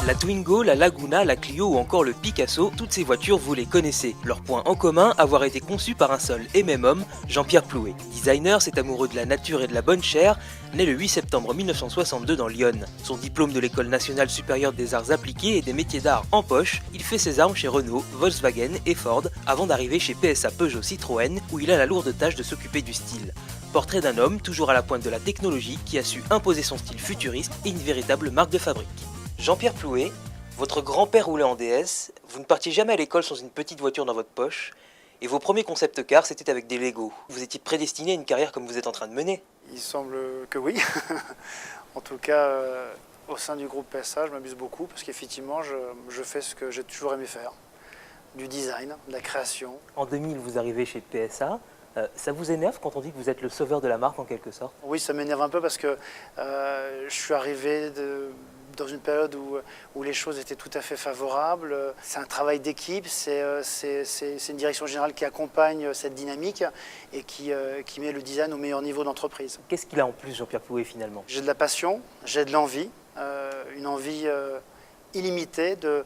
La Twingo, la Laguna, la Clio ou encore le Picasso, toutes ces voitures vous les connaissez. Leur point en commun, avoir été conçues par un seul et même homme, Jean-Pierre Plouet. Designer, cet amoureux de la nature et de la bonne chair, né le 8 septembre 1962 dans l'Yonne. Son diplôme de l'École nationale supérieure des arts appliqués et des métiers d'art en poche, il fait ses armes chez Renault, Volkswagen et Ford, avant d'arriver chez PSA Peugeot Citroën, où il a la lourde tâche de s'occuper du style. Portrait d'un homme toujours à la pointe de la technologie qui a su imposer son style futuriste et une véritable marque de fabrique. Jean-Pierre Plouet, votre grand-père roulait en DS, vous ne partiez jamais à l'école sans une petite voiture dans votre poche, et vos premiers concept cars c'était avec des Lego. Vous étiez prédestiné à une carrière comme vous êtes en train de mener. Il semble que oui. En tout cas, au sein du groupe PSA, je m'amuse beaucoup parce qu'effectivement, je fais ce que j'ai toujours aimé faire. Du design, de la création. En 2000, vous arrivez chez PSA. Ça vous énerve quand on dit que vous êtes le sauveur de la marque en quelque sorte? Oui, ça m'énerve un peu parce que je suis arrivé dans une période où les choses étaient tout à fait favorables. C'est un travail d'équipe, c'est une direction générale qui accompagne cette dynamique et qui met le design au meilleur niveau d'entreprise. Qu'est-ce qu'il a en plus, Jean-Pierre Plouet, finalement? J'ai de la passion, j'ai de l'envie, une envie illimitée de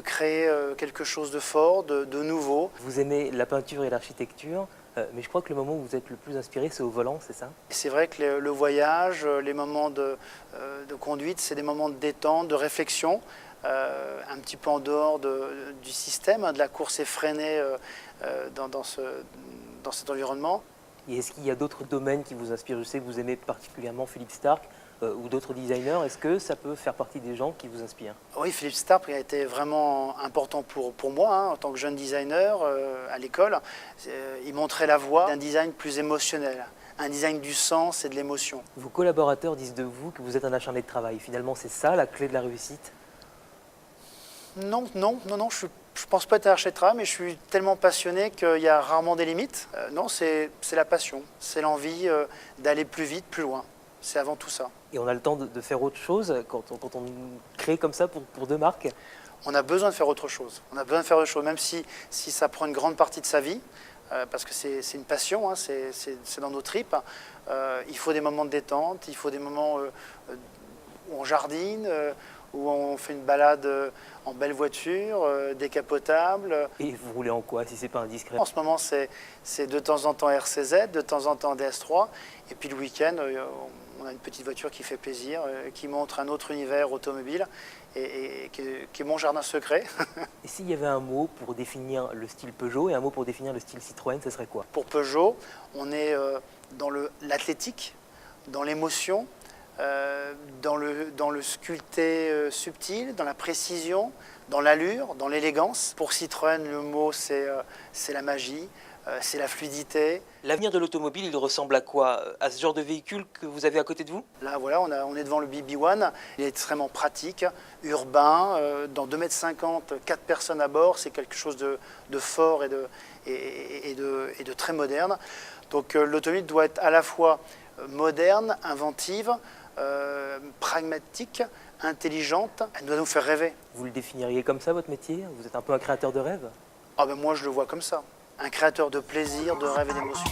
créer quelque chose de fort, de nouveau. Vous aimez la peinture et l'architecture, mais je crois que le moment où vous êtes le plus inspiré, c'est au volant, c'est ça? C'est vrai que le voyage, les moments de conduite, c'est des moments de détente, de réflexion, un petit peu en dehors du système, de la course effrénée dans cet environnement. Et est-ce qu'il y a d'autres domaines qui vous inspirent? Je sais que vous aimez particulièrement Philippe Starck ou d'autres designers. Est-ce que ça peut faire partie des gens qui vous inspirent? Oui, Philippe Starck a été vraiment important pour moi en tant que jeune designer à l'école. Il montrait la voie d'un design plus émotionnel, un design du sens et de l'émotion. Vos collaborateurs disent de vous que vous êtes un acharné de travail. Finalement, c'est ça la clé de la réussite? Non, je ne pense pas être un archer de travail, mais je suis tellement passionné qu'il y a rarement des limites. Non, c'est la passion, c'est l'envie d'aller plus vite, plus loin. C'est avant tout ça. Et on a le temps de faire autre chose quand on crée comme ça pour deux marques? On a besoin de faire autre chose. On a besoin de faire autre chose, même si ça prend une grande partie de sa vie, parce que c'est une passion, hein, c'est dans nos tripes. Il faut des moments de détente, il faut des moments où on jardine, où on fait une balade en belle voiture, décapotable. Et vous roulez en quoi, si c'est pas indiscret? En ce moment, c'est de temps en temps RCZ, de temps en temps DS3, et puis le week-end, on a une petite voiture qui fait plaisir, qui montre un autre univers automobile, et qui est mon jardin secret. Et s'il y avait un mot pour définir le style Peugeot et un mot pour définir le style Citroën, ce serait quoi? Pour Peugeot, on est dans l'athlétique, dans l'émotion, dans le sculpté subtil, dans la précision, dans l'allure, dans l'élégance. Pour Citroën, le mot c'est la magie, c'est la fluidité. L'avenir de l'automobile, il ressemble à quoi? À ce genre de véhicule que vous avez à côté de vous? Là, voilà, on est devant le BB1. Il est extrêmement pratique, urbain. Dans 2,50 m, 4 personnes à bord, c'est quelque chose de fort et de très moderne. Donc l'automobile doit être à la fois moderne, inventive, pragmatique, intelligente. Elle doit nous faire rêver. Vous le définiriez comme ça, votre métier? Vous êtes un peu un créateur de rêve? Ah ben moi, je le vois comme ça. Un créateur de plaisir, de rêve et d'émotion.